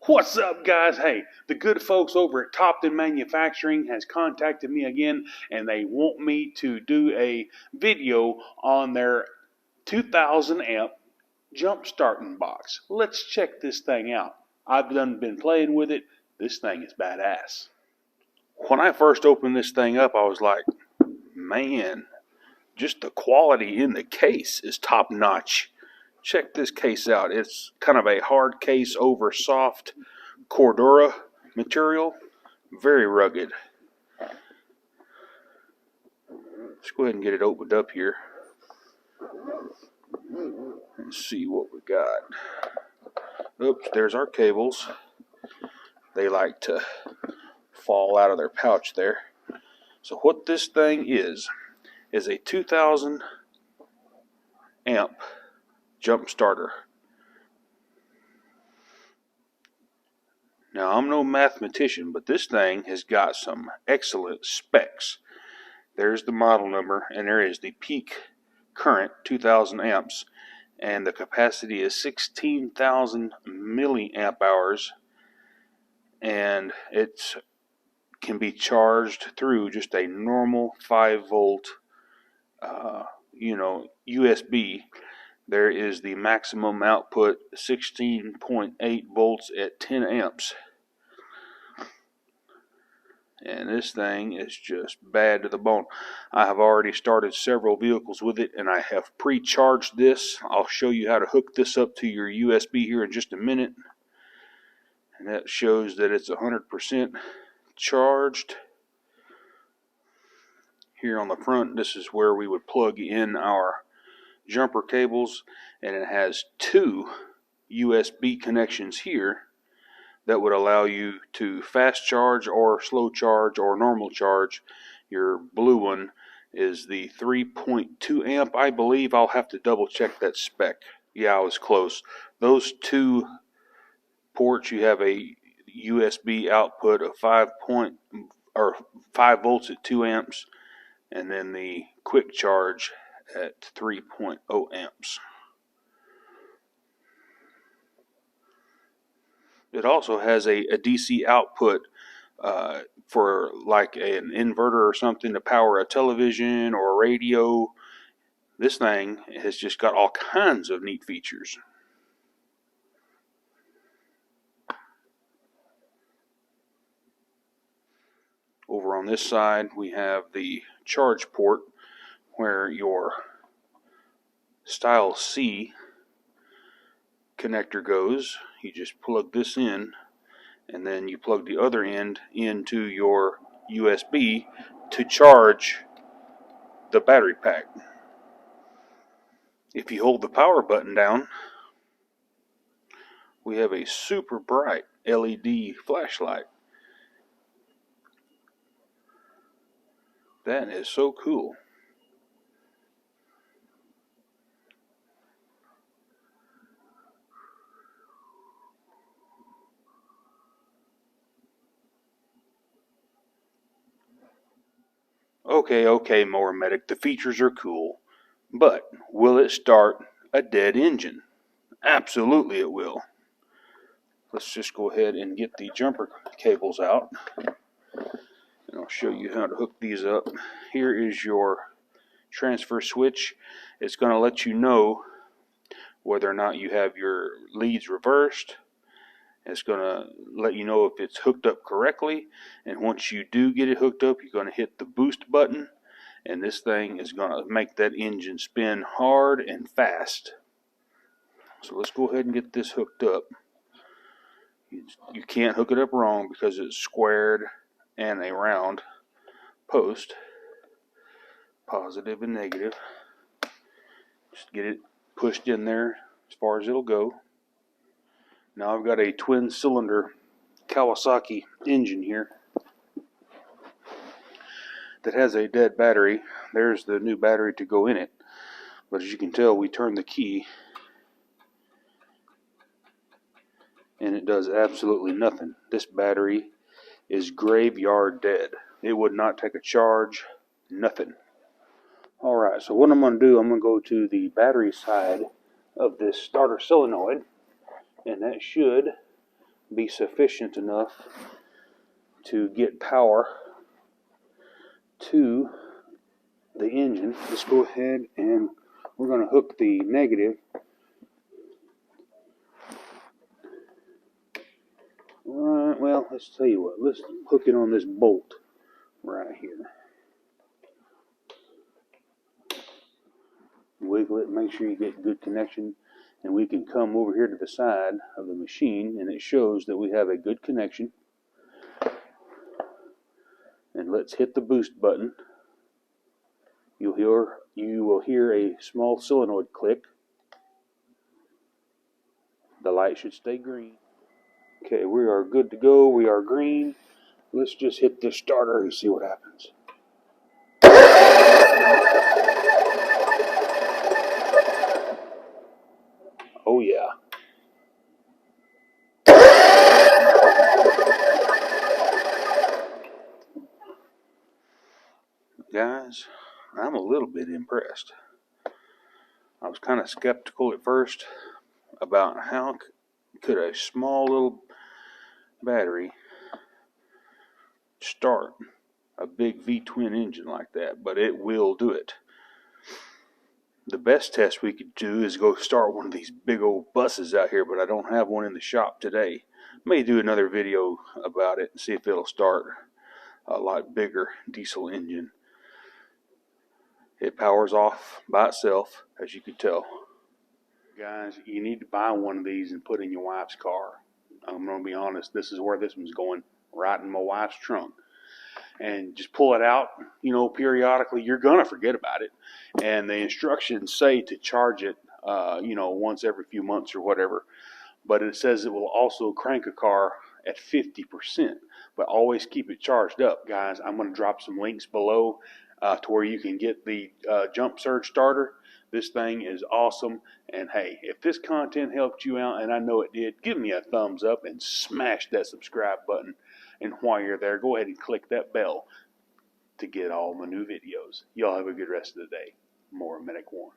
What's up, guys? Hey, the good folks over at Topdon Manufacturing has contacted me again, and they want me to do a video on their 2000 amp jump starting box. Let's check this thing out. I've been playing with it. This thing is badass. When I first opened this thing up, I was like, man, just the quality in the case is top notch. Check this case out. It's kind of a hard case over soft Cordura material. Very rugged. Let's go ahead and get it opened up here and see what we got. Oops, there's our cables. They like to fall out of their pouch there. So what this thing is a 2000 amp jump starter. Now, I'm no mathematician, but this thing has got some excellent specs. There's the model number, and there is the peak current, 2000 amps, and the capacity is 16,000 milliamp hours, and it can be charged through just a normal 5 volt, USB. There is the maximum output, 16.8 volts at 10 amps. And this thing is just bad to the bone. I have already started several vehicles with it, and I have pre-charged this. I'll show you how to hook this up to your USB here in just a minute. And that shows that it's 100% charged. Here on the front, this is where we would plug in our jumper cables, and it has 2 USB connections here that would allow you to fast charge or slow charge or normal charge. Your blue one is the 3.2 amp, I believe. I'll have to double check that spec. Yeah, I was close. Those 2 ports, you have a USB output of 5 volts at 2 amps, and then the quick charge at 3.0 amps. It also has a DC output for like an inverter or something to power a television or a radio. This thing has just got all kinds of neat features. Over on this side, we have the charge port where your style C connector goes. You just plug this in, and then you plug the other end into your USB to charge the battery pack. If you hold the power button down, we have a super bright LED flashlight. That is so cool. Okay, Mower Medic, the features are cool, but will it start a dead engine? Absolutely it will. Let's just go ahead and get the jumper cables out, and I'll show you how to hook these up. Here is your transfer switch. It's going to let you know whether or not you have your leads reversed. It's going to let you know if it's hooked up correctly, and once you do get it hooked up, you're going to hit the boost button, and this thing is going to make that engine spin hard and fast. So let's go ahead and get this hooked up. You can't hook it up wrong because it's squared and a round post, positive and negative. Just get it pushed in there as far as it'll go. Now I've got a twin cylinder Kawasaki engine here that has a dead battery. There's the new battery to go in it, but as you can tell, we turn the key and it does absolutely nothing. This battery is graveyard dead. It would not take a charge, nothing. Alright, so what I'm going to do, I'm going to go to the battery side of this starter solenoid, and that should be sufficient enough to get power to the engine. Let's go ahead and we're going to hook the negative. Right, well, let's tell you what, let's hook it on this bolt right here. Wiggle it, make sure you get good connection, and we can come over here to the side of the machine and it shows that we have a good connection. And let's hit the boost button. You will hear a small solenoid click. The light should stay green. Okay, we are good to go. We are green. Let's just hit the starter and see what happens. Oh yeah. Guys, I'm a little bit impressed. I was kind of skeptical at first about how could a small little battery start a big V-twin engine like that, but it will do it. The best test we could do is go start one of these big old buses out here, but I don't have one in the shop today. May do another video about it and see if it'll start a lot bigger diesel engine. It powers off by itself, as you can tell. Guys, you need to buy one of these and put in your wife's car. I'm going to be honest, this is where this one's going, right in my wife's trunk. And just pull it out, periodically. You're going to forget about it. And the instructions say to charge it, once every few months or whatever. But it says it will also crank a car at 50%. But always keep it charged up, guys. I'm going to drop some links below to where you can get the jump surge starter. This thing is awesome. And hey, if this content helped you out, and I know it did, give me a thumbs up and smash that subscribe button. And while you're there, go ahead and click that bell to get all my new videos. Y'all have a good rest of the day. More Medic 1.